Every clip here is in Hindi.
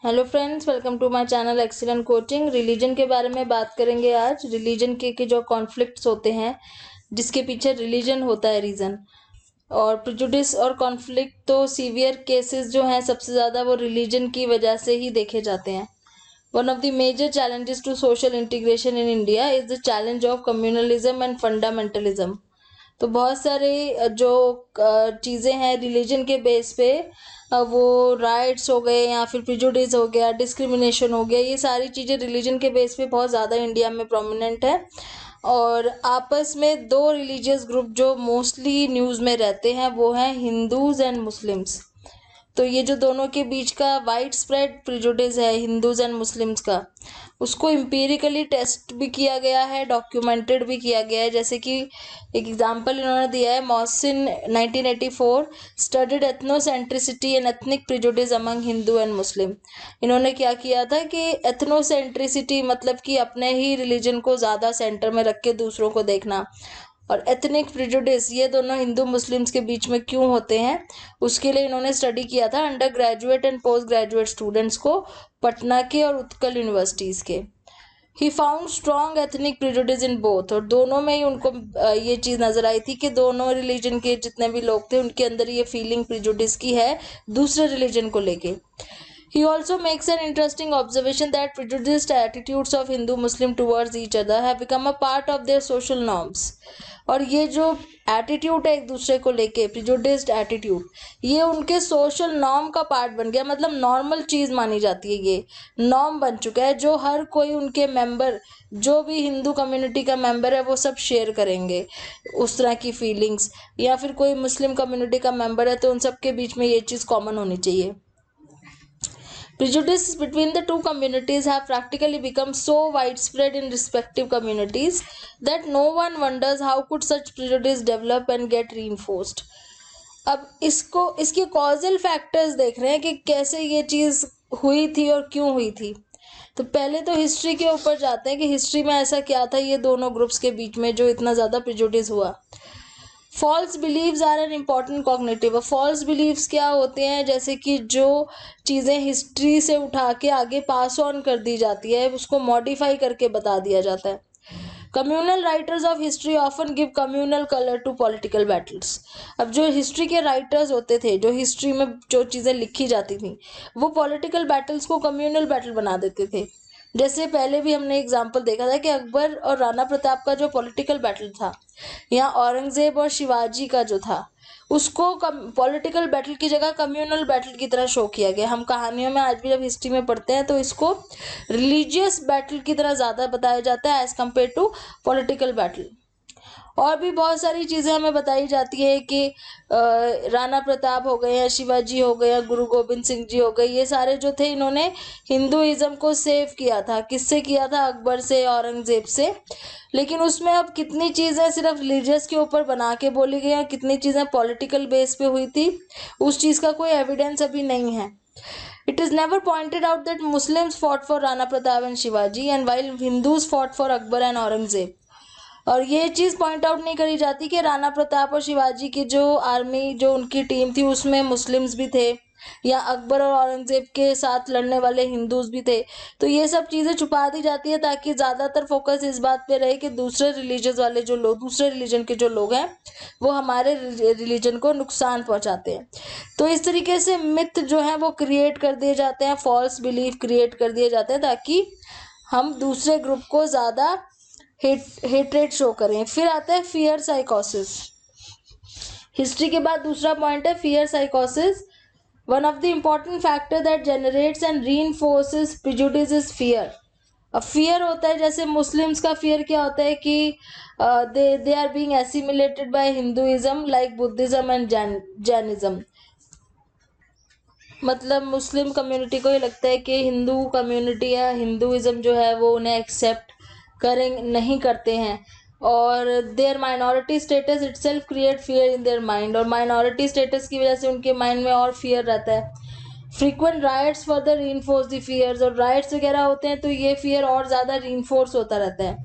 Hello friends, welcome to my channel excellent coaching. Religion के बारे में बात करेंगे आज। रिलीजन के जो कॉन्फ्लिक्ट्स होते हैं, जिसके पीछे रिलीजन होता है रीज़न, और प्रेजुडिस और कॉन्फ्लिक्ट तो सीवियर केसेस जो हैं सबसे ज़्यादा वो रिलीजन की वजह से ही देखे जाते हैं। One of the major challenges to social integration in India is the challenge of communalism and fundamentalism. तो बहुत सारे जो चीज़ें हैं रिलीजन के बेस पे, वो राइट्स हो गए या फिर प्रिजुडिस हो गया, डिस्क्रिमिनेशन हो गया, ये सारी चीज़ें रिलीजन के बेस पे बहुत ज़्यादा इंडिया में प्रोमिनेंट है। और आपस में दो रिलीजियस ग्रुप जो मोस्टली न्यूज़ में रहते हैं वो हैं हिंदूज़ एंड मुस्लिम्स। तो ये जो दोनों के बीच का वाइड स्प्रेड प्रिजुडिस है हिंदूज एंड मुस्लिम्स का, उसको एम्पिरिकली टेस्ट भी किया गया है, डॉक्यूमेंटेड भी किया गया है। जैसे कि एक एग्जांपल इन्होंने दिया है, Mohsin 1984 studied ethnocentricity and ethnic prejudice among Hindu and Muslim. इन्होंने क्या किया था कि एथनोसेंट्रिसिटी मतलब कि अपने ही रिलीजन को ज़्यादा सेंटर में रख के दूसरों को देखना, और एथनिक प्रिजुडिस ये दोनों हिंदू मुस्लिम्स के बीच में क्यों होते हैं, उसके लिए इन्होंने स्टडी किया था under graduate and post graduate students को, पटना के और उत्कल यूनिवर्सिटीज़ के। He found strong ethnic prejudice in both, और दोनों में ही उनको ये चीज़ नज़र आई थी कि दोनों रिलीजन के जितने भी लोग थे उनके अंदर ये फीलिंग प्रिजुडिस की है दूसरे रिलीजन को लेके। He also makes an interesting observation that prejudiced attitudes of Hindu Muslim towards each other have become a part of their social norms. और ये जो एटीट्यूड है एक दूसरे को लेके, प्रिजुडिस्ड एटीट्यूड, ये उनके सोशल नॉर्म का पार्ट बन गया। मतलब नॉर्मल चीज़ मानी जाती है, ये नॉर्म बन चुका है, जो हर कोई उनके मेंबर, जो भी हिंदू कम्युनिटी का मेंबर है वो सब शेयर करेंगे उस तरह की फीलिंग्स। या फिर कोई मुस्लिम कम्युनिटी का मेंबर है तो उन सब के बीच में ये चीज़ कॉमन होनी चाहिए। Prejudice between the two communities have practically become so widespread in respective communities that no one wonders how could such prejudice develop and get reinforced. अब इसके कॉजल फैक्टर्स देख रहे हैं कि कैसे ये चीज़ हुई थी और क्यों हुई थी। तो पहले तो हिस्ट्री के ऊपर जाते हैं कि हिस्ट्री में ऐसा क्या था ये दोनों ग्रुप्स के बीच में जो इतना ज़्यादा प्रिजुडिस हुआ। False beliefs are an important cognitive. False beliefs क्या होते हैं, जैसे कि जो चीज़ें हिस्ट्री से उठा के आगे पास ऑन कर दी जाती है उसको मॉडिफाई करके बता दिया जाता है। Communal writers of history often give communal colour to political battles. अब जो हिस्ट्री के राइटर्स होते थे, जो हिस्ट्री में जो चीज़ें लिखी जाती थी, वो पॉलिटिकल बैटल्स को कम्युनल बैटल बना देते थे। जैसे पहले भी हमने एग्जाम्पल देखा था कि अकबर और राणा प्रताप का जो पॉलिटिकल बैटल था, या औरंगजेब और शिवाजी का जो था, उसको पॉलिटिकल बैटल की जगह कम्युनल बैटल की तरह शो किया गया। हम कहानियों में आज भी जब हिस्ट्री में पढ़ते हैं तो इसको रिलीजियस बैटल की तरह ज़्यादा बताया जाता है as compare to political battle. और भी बहुत सारी चीज़ें हमें बताई जाती है कि राणा प्रताप हो गए या शिवाजी हो गए या गुरु गोविंद सिंह जी हो गए, ये सारे जो थे इन्होंने हिंदुइज्म को सेव किया था। किससे किया था? अकबर से, औरंगजेब से। लेकिन उसमें अब कितनी चीज़ें सिर्फ रिलीजियस के ऊपर बना के बोली गई हैं, कितनी चीज़ें पॉलिटिकल बेस पे हुई थी, उस चीज़ का कोई एविडेंस अभी नहीं है। It is never pointed out that Muslims fought for Rana Pratap and Shivaji and while Hindus fought for Akbar and Aurangzeb. और ये चीज़ पॉइंट आउट नहीं करी जाती कि राणा प्रताप और शिवाजी की जो आर्मी, जो उनकी टीम थी, उसमें मुस्लिम्स भी थे, या अकबर और औरंगजेब के साथ लड़ने वाले हिंदूज भी थे। तो ये सब चीज़ें छुपा दी जाती है ताकि ज़्यादातर फोकस इस बात पे रहे कि दूसरे रिलीजन वाले जो लोग, दूसरे रिलीजन के जो लोग हैं, वो हमारे रिलीजन को नुकसान पहुंचाते हैं। तो इस तरीके से मिथ जो है वो क्रिएट कर दिए जाते हैं, फॉल्स बिलीफ क्रिएट कर दिए जाते हैं ताकि हम दूसरे ग्रुप को ज़्यादा हेट्रेट शो करें। फिर आता है फियर साइकोसिस। हिस्ट्री के बाद दूसरा पॉइंट है फियर साइकोसिस। One of the important factor that generates and reinforces prejudice is fear. अब फियर होता है, जैसे मुस्लिम्स का फियर क्या होता है कि they are being assimilated by Hinduism like Buddhism and Jainism. मतलब मुस्लिम कम्युनिटी को ये लगता है कि हिंदू कम्युनिटी या हिंदुइज्म जो है वो उन्हें एक्सेप्ट करें नहीं करते हैं, और their minority status itself create fear in their mind, और माइनॉरिटी स्टेटस की वजह से उनके माइंड में और फियर रहता है। Frequent riots further reinforce the fears, और राइट्स वगैरह होते हैं तो ये फियर और ज़्यादा रीइंफोर्स होता रहता है।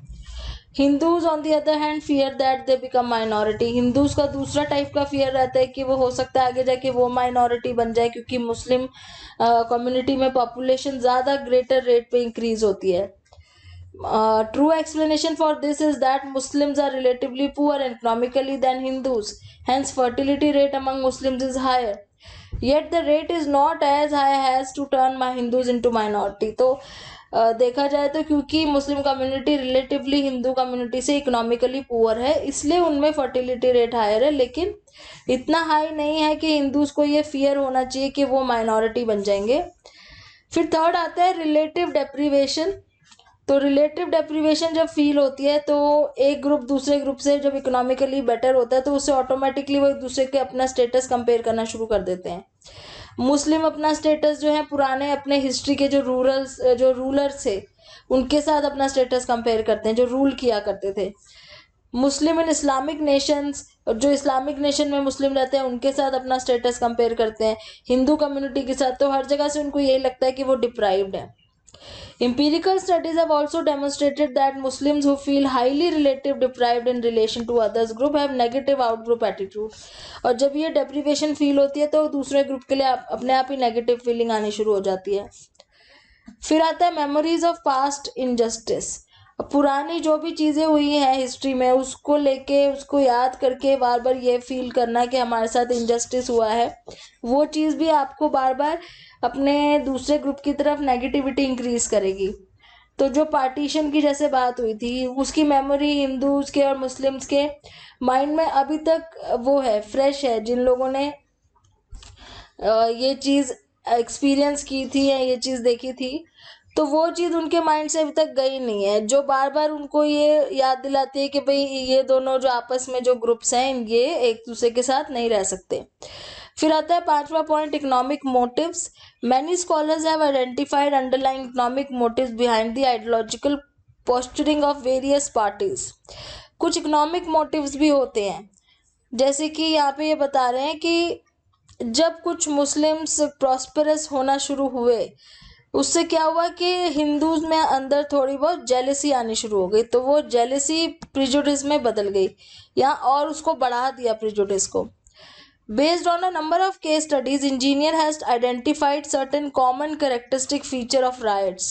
Hindus on the other hand fear that they become minority. Hindus का दूसरा टाइप का फियर रहता है कि वो हो सकता है आगे जाके वो माइनॉरिटी बन जाए, क्योंकि मुस्लिम कम्युनिटी में पॉपुलेशन ज़्यादा ग्रेटर रेट पे इंक्रीज होती है। True explanation for this is that Muslims are relatively poor economically than Hindus. Hence, fertility rate among Muslims is higher. Yet the rate is not as high as to turn my Hindus into minority. तो देखा जाए तो क्योंकि Muslim community relatively Hindu community से इकोनॉमिकली पुअर है, इसलिए उनमें फर्टिलिटी रेट हायर है, लेकिन इतना हाई नहीं है कि हिंदूज को ये फियर होना चाहिए कि वो माइनॉरिटी बन जाएंगे। फिर थर्ड आता है रिलेटिव डेप्रीवेशन। तो रिलेटिव डेप्रीवेशन जब फील होती है तो एक ग्रुप दूसरे ग्रुप से जब इकोनॉमिकली बेटर होता है तो उससे ऑटोमेटिकली वो एक दूसरे के अपना स्टेटस कंपेयर करना शुरू कर देते हैं। मुस्लिम अपना स्टेटस जो है पुराने अपने हिस्ट्री के जो रूलर्स थे उनके साथ अपना स्टेटस कंपेयर करते हैं, जो रूल किया करते थे। मुस्लिम इन इस्लामिक नेशंस, जो इस्लामिक नेशन में मुस्लिम रहते हैं उनके साथ अपना स्टेटस कंपेयर करते हैं हिंदू कम्युनिटी के साथ। तो हर जगह से उनको यही लगता है कि वो डिप्राइव्ड है। Empirical studies have also demonstrated that Muslims who feel highly relative deprived in relation to others group have negative outgroup attitude। और जब ये deprivation feel होती है तो दूसरे ग्रुप के लिए अपने आप ही नेगेटिव फीलिंग आनी शुरू हो जाती है। फिर आता है मेमोरीज ऑफ पास्ट इनजस्टिस। पुरानी जो भी चीज़ें हुई हैं हिस्ट्री में उसको लेके उसको याद करके बार बार ये फील करना कि हमारे साथ इनजस्टिस हुआ है, वो चीज़ भी आपको बार बार अपने दूसरे ग्रुप की तरफ नेगेटिविटी इंक्रीज करेगी। तो जो पार्टीशन की जैसे बात हुई थी उसकी मेमोरी हिंदूज के और मुस्लिम्स के माइंड में अभी तक वो है, फ्रेश है। जिन लोगों ने ये चीज़ एक्सपीरियंस की थी या ये चीज़ देखी थी तो वो चीज़ उनके माइंड से अभी तक गई नहीं है, जो बार बार उनको ये याद दिलाती है कि भाई ये दोनों जो आपस में जो ग्रुप्स हैं ये एक दूसरे के साथ नहीं रह सकते। फिर आता है पांचवा point, economic motives. Many scholars have identified underlying economic motives behind the ideological posturing of various parties. कुछ इकोनॉमिक मोटिव्स भी होते हैं, जैसे कि यहाँ पे ये बता रहे हैं कि जब कुछ मुस्लिम्स प्रॉस्पेरस होना शुरू हुए उससे क्या हुआ कि हिंदूज में अंदर थोड़ी बहुत जेलसी आनी शुरू हो गई, तो वो जेलसी प्रिजुडिस में बदल गई या और उसको बढ़ा दिया प्रिजुडिस को। Based on a number of case studies, engineer has identified certain common characteristic feature of riots।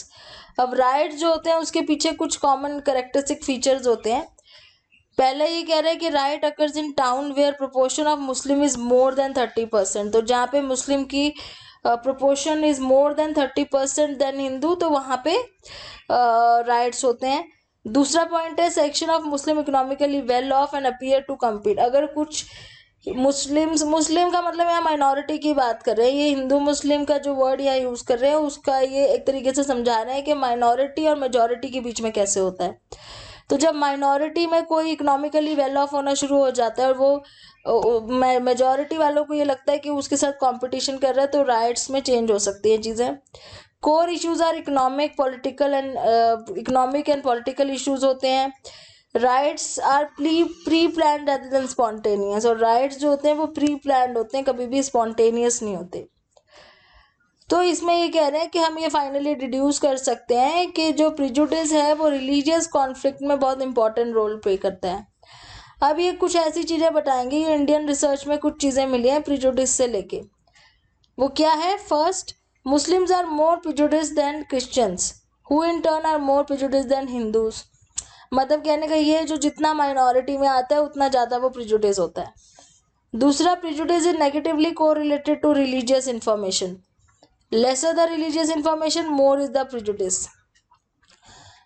अब riots जो होते हैं उसके पीछे कुछ common characteristic features होते हैं। पहले ये कह रहे हैं कि riot occurs in town where proportion of Muslim is more than 30%। तो जहाँ पे मुस्लिम की proportion is more than 30% than Hindu, तो वहाँ पे राइट्स होते हैं। दूसरा पॉइंट है section of Muslim economically well off and appear to compete. अगर कुछ मुस्लिम का मतलब यहाँ माइनॉरिटी की बात कर रहे हैं, ये हिंदू मुस्लिम का जो वर्ड यहाँ यूज कर रहे हैं उसका ये एक तरीके से समझा रहे हैं कि माइनॉरिटी और मेजॉरिटी के बीच में कैसे होता है। तो जब माइनॉरिटी में कोई इकोनॉमिकली वेल ऑफ होना शुरू हो जाता है और वो मेजॉरिटी वालों को ये लगता है कि उसके साथ कंपटीशन कर रहा है, तो राइट्स में चेंज हो सकती हैं चीज़ें। Core issues are economic and political issues होते हैं। Riots are pre plan rather than spontaneous. और राइट्स जो होते हैं वो प्री प्लान होते हैं, कभी भी स्पॉन्टेनियस नहीं होते। तो इसमें ये कह रहे हैं कि हम ये फाइनली डिड्यूस कर सकते हैं कि जो प्रिजुडिस है वो रिलीजियस कॉन्फ्लिक्ट में बहुत इंपॉर्टेंट रोल प्ले करता है। अब ये कुछ ऐसी चीज़ें बताएंगे, ये इंडियन रिसर्च में कुछ चीज़ें मिली हैं प्रिजुडिस से लेके। वो क्या है? First, Muslims are more prejudice than Christians who in turn are more prejudice than Hindus. मतलब कहने का ये जो जितना माइनॉरिटी में आता है उतना ज़्यादा वो प्रिजुडिस होता है। दूसरा, प्रिजुडिस इज नेगेटिवली को related to religious information. Lesser the religious information more is the prejudice.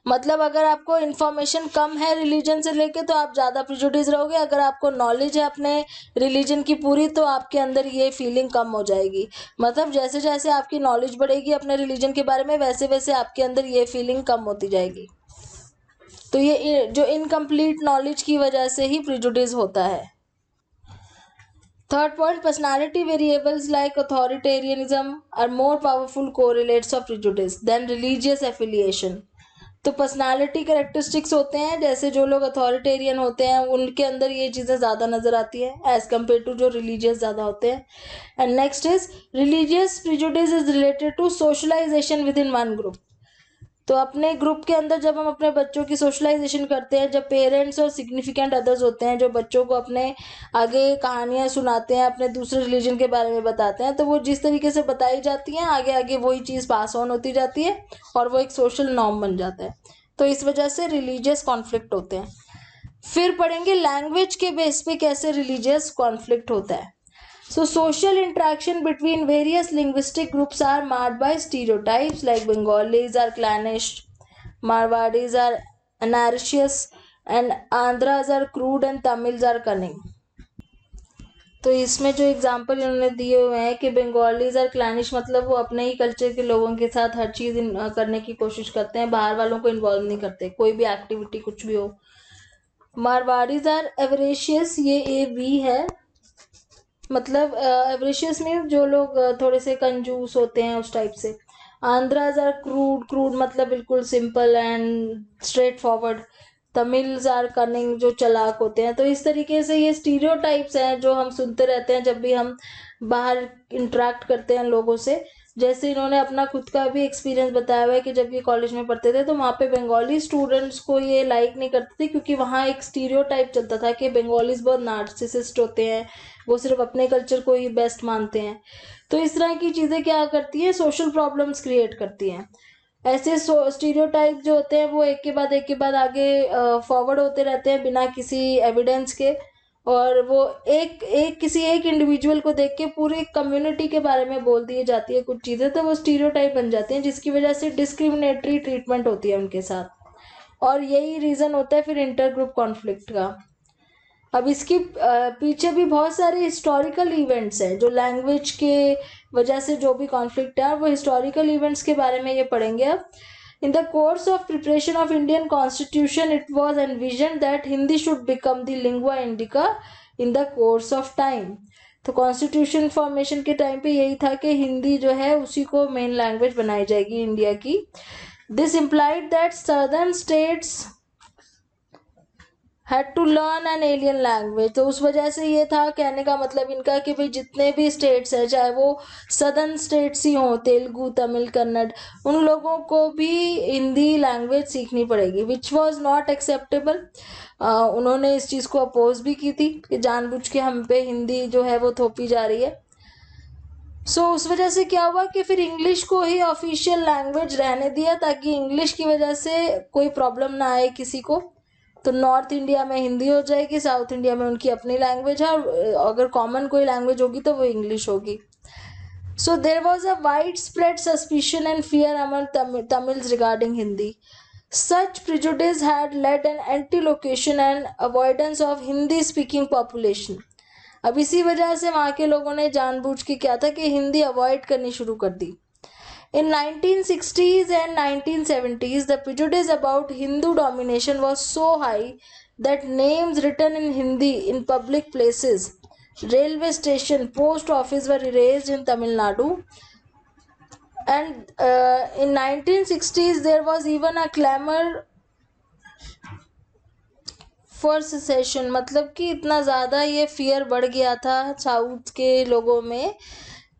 मतलब अगर आपको इन्फॉर्मेशन कम है रिलीजन से लेके तो आप ज़्यादा प्रिजुडिस रहोगे, अगर आपको नॉलेज है अपने रिलीजन की पूरी तो आपके अंदर ये फीलिंग कम हो जाएगी। मतलब जैसे जैसे आपकी नॉलेज बढ़ेगी अपने रिलीजन के बारे में वैसे वैसे आपके अंदर ये फीलिंग कम होती जाएगी। तो ये जो इनकम्प्लीट नॉलेज की वजह से ही प्रिजुडिस होता है। Third point, personality variables like authoritarianism are more powerful correlates of prejudice than religious affiliation। तो पर्सनालिटी कैरेक्टरिस्टिक्स होते हैं, जैसे जो लोग अथॉरिटेरियन होते हैं उनके अंदर ये चीज़ें ज़्यादा नज़र आती हैं एज कम्पेयर टू जो रिलीजियस ज़्यादा होते हैं। And next is religious prejudice is related to socialisation within one group. तो अपने ग्रुप के अंदर जब हम अपने बच्चों की सोशलाइजेशन करते हैं, जब पेरेंट्स और सिग्निफिकेंट अदर्स होते हैं जो बच्चों को अपने आगे कहानियाँ सुनाते हैं, अपने दूसरे रिलीजन के बारे में बताते हैं, तो वो जिस तरीके से बताई जाती हैं आगे आगे वही चीज़ पास ऑन होती जाती है और वो एक सोशल नॉर्म बन जाता है। तो इस वजह से रिलीजियस कॉन्फ्लिक्ट होते हैं। फिर पढ़ेंगे लैंग्वेज के बेस पे कैसे रिलीजियस कॉन्फ्लिक्ट होता है। So social interaction between various linguistic groups are marred by stereotypes like Bengalis are clannish, Marwadis are avaricious, and Andhras are crude and Tamils are cunning. तो इसमें जो एग्जाम्पल इन्होंने दिए हुए हैं कि बंगालीज और क्लैनिश मतलब वो अपने ही कल्चर के लोगों के साथ हर चीज़ करने की कोशिश करते हैं, बाहर वालों को इन्वॉल्व नहीं करते, कोई भी एक्टिविटी कुछ भी हो। मारवाड़ीज आर एवरेशियस, ये ए बी है, मतलब एवरेशियस में जो लोग थोड़े से कंजूस होते हैं उस टाइप से। आंध्राज आर क्रूड, क्रूड मतलब बिल्कुल simple and straightforward. Tamils are cunning, जो चालाक होते हैं। तो इस तरीके से ये स्टीरियोटाइप्स हैं जो हम सुनते रहते हैं जब भी हम बाहर इंटरेक्ट करते हैं लोगों से। जैसे इन्होंने अपना खुद का भी एक्सपीरियंस बताया हुआ है कि जब ये कॉलेज में पढ़ते थे तो वहाँ पे बंगाली स्टूडेंट्स को ये लाइक नहीं करते थे, क्योंकि वहाँ एक स्टीरियोटाइप चलता था कि बंगालीज बहुत नार्सिसिस्ट होते हैं, वो सिर्फ अपने कल्चर को ही बेस्ट मानते हैं। तो इस तरह की चीज़ें क्या करती हैं, सोशल प्रॉब्लम्स क्रिएट करती हैं। ऐसे स्टीरियोटाइप जो होते हैं वो एक के बाद आगे फॉरवर्ड होते रहते हैं बिना किसी एविडेंस के, और वो किसी एक इंडिविजुअल को देख के पूरी कम्युनिटी के बारे में बोल दी जाती है कुछ चीज़ें, तो वो स्टीरियोटाइप बन जाती हैं जिसकी वजह से डिस्क्रिमिनेटरी ट्रीटमेंट होती है उनके साथ, और यही रीज़न होता है फिर इंटर ग्रुप कॉन्फ्लिक्ट का। अब इसके पीछे भी बहुत सारे हिस्टोरिकल इवेंट्स हैं जो लैंग्वेज के वजह से जो भी कॉन्फ्लिक्ट है वो हिस्टोरिकल इवेंट्स के बारे में ये पढ़ेंगे अब। In the course of preparation of Indian Constitution, it was envisioned that Hindi should become the lingua indica in the course of time. तो कॉन्स्टिट्यूशन फॉर्मेशन के टाइम पे यही था कि हिंदी जो है उसी को मेन लैंग्वेज बनाई जाएगी इंडिया की। This implied that southern states had to learn an alien language. तो उस वजह से ये था, कहने का मतलब इनका कि भाई जितने भी स्टेट्स हैं, चाहे वो सदर्न स्टेट्स ही हों, तेलुगु, तमिल, कन्नड़, उन लोगों को भी हिंदी लैंग्वेज सीखनी पड़ेगी, विच वॉज नॉट एक्सेप्टेबल। उन्होंने इस चीज़ को अपोज भी की थी कि जानबूझ के हम पे हिंदी जो है वो थोपी जा रही है। उस वजह से क्या हुआ कि फिर इंग्लिश को ही ऑफिशियल लैंग्वेज रहने दिया ताकि इंग्लिश की वजह से कोई प्रॉब्लम ना आए किसी को। तो नॉर्थ इंडिया में हिंदी हो जाएगी, साउथ इंडिया में उनकी अपनी लैंग्वेज है, और अगर कॉमन कोई लैंग्वेज होगी तो वो इंग्लिश होगी। So there was a wide spread suspicion and fear among Tamils regarding Hindi. Such prejudice had led an anti-location and avoidance of Hindi speaking population. अब इसी वजह से वहाँ के लोगों ने जानबूझ के क्या था कि हिंदी अवॉइड करनी शुरू कर दी। In 1960s and 1970s, the prejudice about Hindu domination was so high that names written in Hindi in public places, railway station, post office were erased in Tamil Nadu. And in 1960s, there was even a clamor for secession, मतलब कि इतना ज़्यादा ये फियर बढ़ गया था साउथ के लोगों में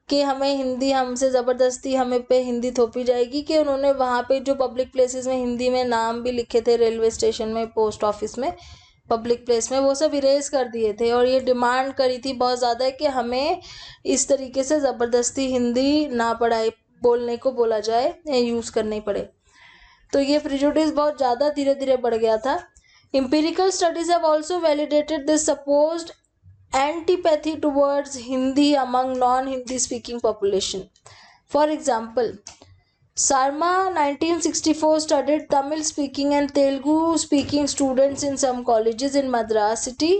कि हमें हिंदी, हमसे ज़बरदस्ती हमें पे हिंदी थोपी जाएगी, कि उन्होंने वहाँ पे जो पब्लिक प्लेसेस में हिंदी में नाम भी लिखे थे, रेलवे स्टेशन में, पोस्ट ऑफिस में, पब्लिक प्लेस में, वो सब इरेज कर दिए थे। और ये डिमांड करी थी बहुत ज़्यादा कि हमें इस तरीके से ज़बरदस्ती हिंदी ना पढ़ाई, बोलने को बोला जाए या यूज़ करनी पड़े। तो ये प्रिजुडिस बहुत ज़्यादा धीरे धीरे बढ़ गया था। Empirical studies have also validated this supposed antipathy towards Hindi among non-Hindi speaking population. For example, Sarma 1964 studied Tamil speaking and Telugu speaking students in some colleges in Madras city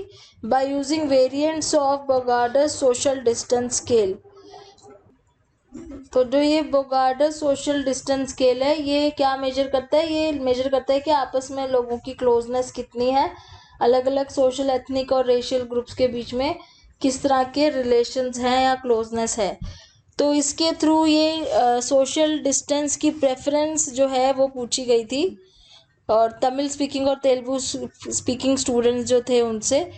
by using variants of Bogart's social distance scale. तो जो ये बोगार्डस सोशल डिस्टेंस स्केल है, ये क्या मेजर करता है? ये मेजर करता है कि आपस में लोगों की क्लोजनेस कितनी है, अलग अलग सोशल, एथनिक और रेशियल ग्रुप्स के बीच में किस तरह के रिलेशंस हैं या क्लोजनेस है। तो इसके थ्रू ये सोशल डिस्टेंस की प्रेफरेंस जो है वो पूछी गई थी, और तमिल स्पीकिंग और तेलुगु स्पीकिंग स्टूडेंट्स जो थे उनसे,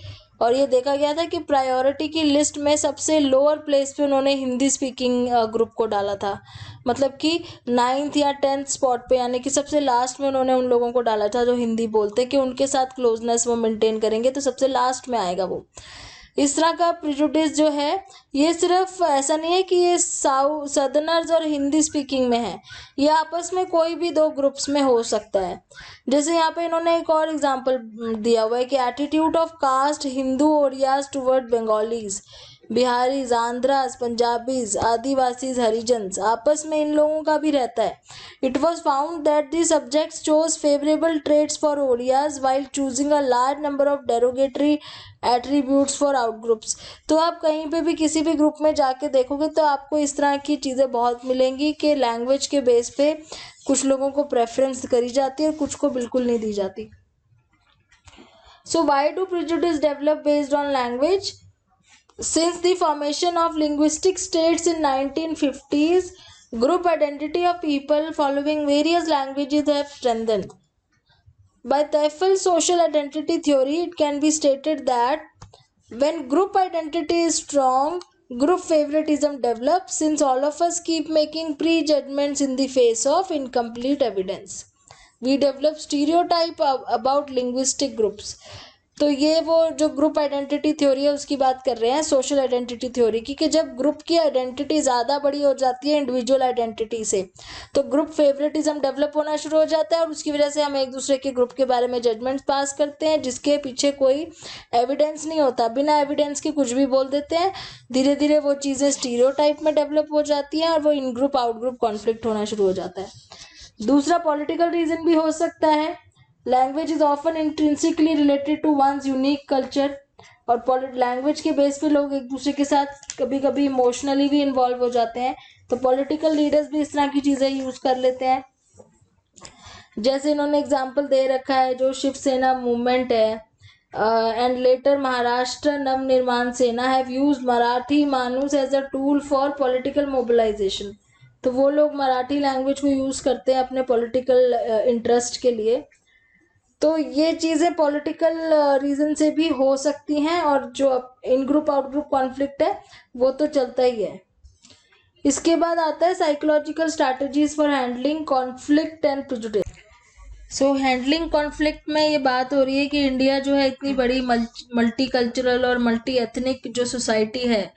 और ये देखा गया था कि प्रायोरिटी की लिस्ट में सबसे लोअर प्लेस पे उन्होंने हिंदी स्पीकिंग ग्रुप को डाला था, मतलब कि 9th या 10th स्पॉट पे, यानी कि सबसे लास्ट में उन्होंने उन लोगों को डाला था जो हिंदी बोलते, कि उनके साथ क्लोजनेस वो मेंटेन करेंगे, तो सबसे लास्ट में आएगा वो। इस तरह का प्रिजुडिस जो है, ये सिर्फ ऐसा नहीं है कि ये सदर्नर्स और हिंदी स्पीकिंग में है, ये आपस में कोई भी दो ग्रुप्स में हो सकता है। जैसे यहाँ पे इन्होंने एक और एग्जांपल दिया हुआ है कि attitude of caste Hindu Oriyas toward Bengalis, Biharis, Andhras, Punjabis, Adivasis, Harijans, आपस में इन लोगों का भी रहता है। It was found that the subjects chose favourable traits for Oriyas while choosing a large number of derogatory attributes for out groups. तो आप कहीं पे भी किसी भी ग्रुप में जाके देखोगे तो आपको इस तरह की चीज़ें बहुत मिलेंगी कि लैंग्वेज के बेस पे कुछ लोगों को प्रेफरेंस करी जाती है और कुछ को बिल्कुल नहीं दी जाती। So why do prejudice develop based on language? Since the formation of linguistic states in 1950s, group identity of people following various languages have strengthened. By TEFL's social identity theory, it can be stated that when group identity is strong, group favoritism develops, since all of us keep making prejudgments in the face of incomplete evidence. We develop stereotype about linguistic groups. तो ये वो जो ग्रुप आइडेंटिटी थ्योरी है उसकी बात कर रहे हैं, सोशल आइडेंटिटी थ्योरी की, कि जब ग्रुप की आइडेंटिटी ज़्यादा बड़ी हो जाती है इंडिविजुअल आइडेंटिटी से, तो ग्रुप फेवरेटिज्म डेवलप होना शुरू हो जाता है और उसकी वजह से हम एक दूसरे के ग्रुप के बारे में जजमेंट्स पास करते हैं जिसके पीछे कोई एविडेंस नहीं होता, बिना एविडेंस के कुछ भी बोल देते हैं। धीरे धीरे वो चीज़ें स्टीरियोटाइप में डेवलप हो जाती हैं और वो इन ग्रुप आउट ग्रुप कॉन्फ्लिक्ट होना शुरू हो जाता है। दूसरा पॉलिटिकल रीजन भी हो सकता है। Language is often intrinsically related to one's unique culture, और लैंग्वेज के बेस पे लोग एक दूसरे के साथ कभी कभी इमोशनली भी इन्वॉल्व हो जाते हैं, तो पॉलिटिकल लीडर्स भी इस तरह की चीज़ें यूज कर लेते हैं। जैसे इन्होंने एग्जाम्पल दे रखा है जो शिवसेना मूवमेंट है and later Maharashtra Navnirman Sena have used Marathi manus as a tool for political mobilisation. तो वो लोग मराठी लैंग्वेज को यूज करते हैं अपने पॉलिटिकल इंटरेस्ट के लिए। तो ये चीज़ें पॉलिटिकल रीजन से भी हो सकती हैं, और जो इन ग्रुप आउट ग्रुप कॉन्फ्लिक्ट है वो तो चलता ही है। इसके बाद आता है psychological strategies for handling conflict and prejudice. So handling conflict में ये बात हो रही है कि इंडिया जो है इतनी बड़ी मल्टी कल्चरल और मल्टी एथनिक जो सोसाइटी है,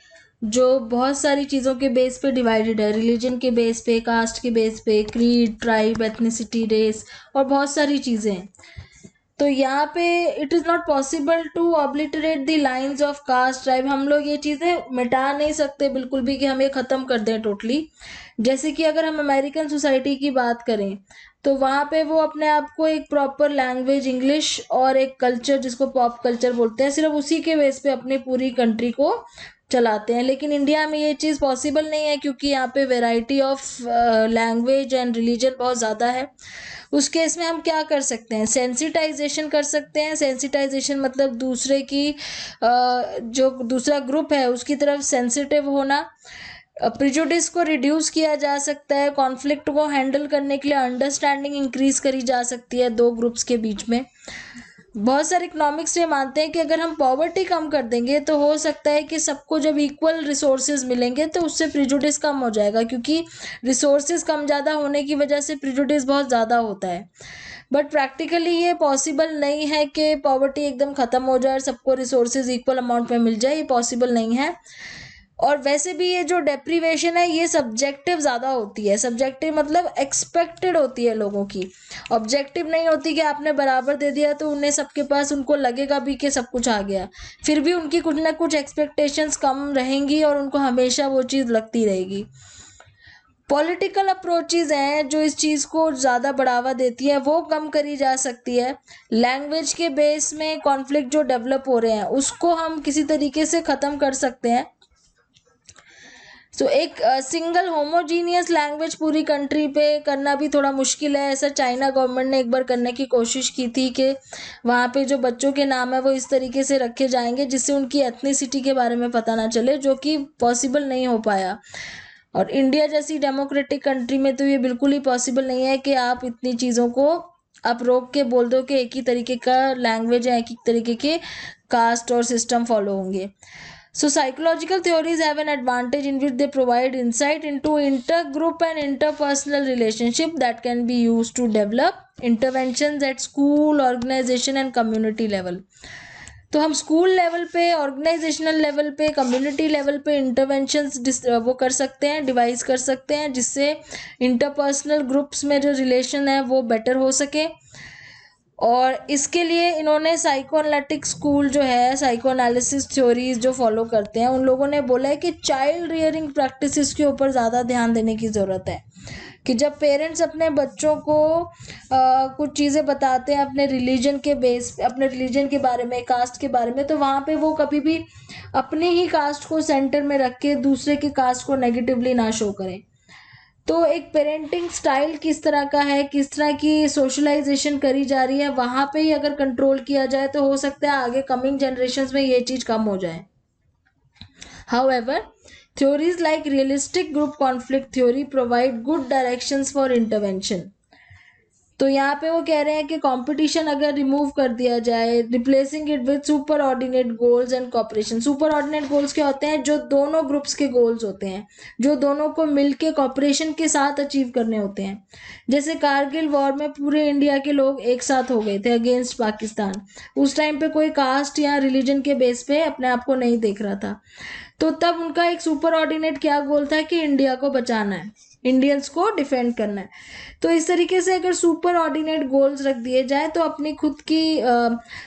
जो बहुत सारी चीज़ों के बेस पे डिवाइडेड है, रिलीजन के बेस पे, कास्ट के बेस पे, क्रीड, ट्राइब, एथनिसिटी, रेस और बहुत सारी चीज़ें। तो यहाँ पे it is not possible to obliterate the lines of caste tribe. हम लोग ये चीज़ें मिटा नहीं सकते बिल्कुल भी कि हम ये ख़त्म कर दें टोटली। जैसे कि अगर हम अमेरिकन सोसाइटी की बात करें तो वहाँ पे वो अपने आप को एक प्रॉपर लैंग्वेज इंग्लिश और एक कल्चर जिसको पॉप कल्चर बोलते हैं, सिर्फ उसी के बेस पे अपनी पूरी कंट्री को चलाते हैं। लेकिन इंडिया में ये चीज़ पॉसिबल नहीं है क्योंकि यहाँ पे variety of language and religion बहुत ज़्यादा है। उस केस में हम क्या कर सकते हैं? सेंसिटाइजेशन कर सकते हैं। सेंसिटाइजेशन मतलब दूसरे की जो दूसरा ग्रुप है उसकी तरफ सेंसिटिव होना। प्रिजुडिस को रिड्यूस किया जा सकता है। कॉन्फ्लिक्ट को हैंडल करने के लिए अंडरस्टैंडिंग इंक्रीज करी जा सकती है दो ग्रुप्स के बीच में। बहुत सारे इकोनॉमिक्स ये मानते हैं कि अगर हम पॉवर्टी कम कर देंगे तो हो सकता है कि सबको जब इक्वल रिसोर्सेज मिलेंगे तो उससे प्रिजुडिस कम हो जाएगा, क्योंकि रिसोर्सेज कम ज़्यादा होने की वजह से प्रिजुडिस बहुत ज़्यादा होता है। बट प्रैक्टिकली ये पॉसिबल नहीं है कि पॉवर्टी एकदम ख़त्म हो जाए और सबको रिसोर्सेज इक्वल अमाउंट में मिल जाए, ये पॉसिबल नहीं है। और वैसे भी ये जो डेप्रीवेशन है ये सब्जेक्टिव ज़्यादा होती है। सब्जेक्टिव मतलब एक्सपेक्टेड होती है लोगों की, ऑब्जेक्टिव नहीं होती कि आपने बराबर दे दिया तो उन्हें सबके पास उनको लगेगा भी कि सब कुछ आ गया। फिर भी उनकी कुछ ना कुछ एक्सपेक्टेशंस कम रहेंगी और उनको हमेशा वो चीज़ लगती रहेगी। पॉलिटिकल अप्रोचेज हैं जो इस चीज़ को ज़्यादा बढ़ावा देती है, वो कम करी जा सकती है। लैंग्वेज के बेस में कॉन्फ्लिक्ट जो डेवलप हो रहे हैं उसको हम किसी तरीके से ख़त्म कर सकते हैं। एक सिंगल होमोजीनियस लैंग्वेज पूरी कंट्री पे करना भी थोड़ा मुश्किल है। ऐसा चाइना गवर्नमेंट ने एक बार करने की कोशिश की थी कि वहाँ पे जो बच्चों के नाम है वो इस तरीके से रखे जाएंगे जिससे उनकी एथनिसिटी के बारे में पता ना चले, जो कि पॉसिबल नहीं हो पाया। और इंडिया जैसी डेमोक्रेटिक कंट्री में तो ये बिल्कुल ही पॉसिबल नहीं है कि आप इतनी चीज़ों को आप रोक के बोल दो कि एक ही तरीके का लैंग्वेज है, एक ही तरीके के कास्ट और सिस्टम फॉलो होंगे. So psychological theories have an advantage in which they provide insight into intergroup and interpersonal relationship that can be used to develop interventions at school, organization and community level. तो हम स्कूल लेवल पे, ऑर्गेनाइजेशनल लेवल पे, कम्युनिटी लेवल पे इंटरवेंशंस वो कर सकते हैं, डिवाइस कर सकते हैं, जिससे इंटरपर्सनल ग्रुप्स में जो रिलेशन है वो बेटर हो सके. और इसके लिए इन्होंने साइकोएनालिटिक स्कूल जो है, साइकोएनालिसिस थ्योरीज जो फॉलो करते हैं, उन लोगों ने बोला है कि चाइल्ड रियरिंग प्रैक्टिसेस के ऊपर ज़्यादा ध्यान देने की ज़रूरत है. कि जब पेरेंट्स अपने बच्चों को कुछ चीज़ें बताते हैं अपने रिलीजन के बेस, अपने रिलीजन के बारे में, कास्ट के बारे में, तो वहाँ पे वो कभी भी अपने ही कास्ट को सेंटर में रख के दूसरे के कास्ट को नेगेटिवली ना शो करें. तो एक पेरेंटिंग स्टाइल किस तरह का है, किस तरह की सोशलाइजेशन करी जा रही है, वहाँ पे ही अगर कंट्रोल किया जाए तो हो सकता है आगे कमिंग जनरेशन्स में ये चीज़ कम हो जाए. However, theories like realistic group conflict theory provide good directions for intervention. तो यहाँ पे वो कह रहे हैं कि कंपटीशन अगर रिमूव कर दिया जाए, replacing it with super ordinate goals and cooperation. Super ordinate goals क्या होते हैं? जो दोनों ग्रुप्स के गोल्स होते हैं, जो दोनों को मिलके कॉपरेशन के साथ अचीव करने होते हैं. जैसे कारगिल वॉर में पूरे इंडिया के लोग एक साथ हो गए थे अगेंस्ट पाकिस्तान. उस टाइम पे कोई कास्ट या रिलीजन के बेस पे अपने आप को नहीं देख रहा था. तो तब उनका एक सुपर ऑर्डिनेट क्या गोल था कि इंडिया को बचाना है, इंडियंस को डिफेंड करना है. तो इस तरीके से अगर सुपर ऑर्डिनेट गोल्स रख दिए जाए तो अपनी खुद की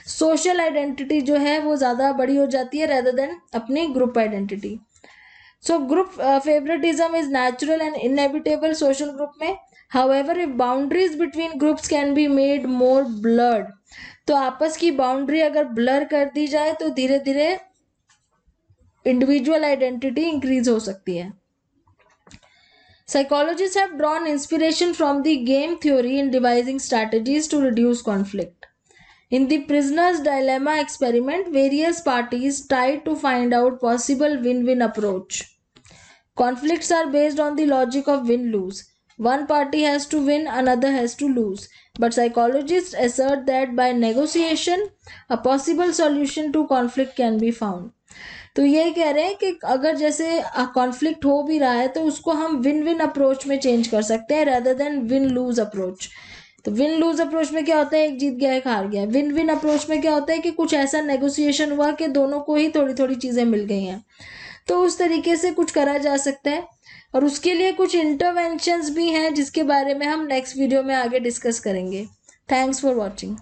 सोशल आइडेंटिटी जो है वो ज़्यादा बड़ी हो जाती है रेदर देन अपनी group identity. So group favouritism is natural and inevitable social group में. However if boundaries between groups can be made more blurred, तो आपस की बाउंड्री अगर ब्लर कर दी जाए तो धीरे धीरे इंडिविजुअल आइडेंटिटी इंक्रीज हो सकती है. Psychologists have drawn inspiration from the game theory in devising strategies to reduce conflict. In the prisoner's dilemma experiment, various parties tried to find out possible win-win approach. Conflicts are based on the logic of win-lose. One party has to win, another has to lose. But psychologists assert that by negotiation, a possible solution to conflict can be found. तो ये कह रहे हैं कि अगर जैसे कॉन्फ्लिक्ट हो भी रहा है तो उसको हम विन विन अप्रोच में चेंज कर सकते हैं rather than win loose approach. तो विन लूज अप्रोच में क्या होता है? एक जीत गया, एक हार गया. विन विन अप्रोच में क्या होता है कि कुछ ऐसा नेगोशिएशन हुआ कि दोनों को ही थोड़ी थोड़ी चीज़ें मिल गई हैं. तो उस तरीके से कुछ करा जा सकता है. और उसके लिए कुछ इंटरवेंशंस भी हैं जिसके बारे में हम नेक्स्ट वीडियो में आगे डिस्कस करेंगे. Thanks for watching.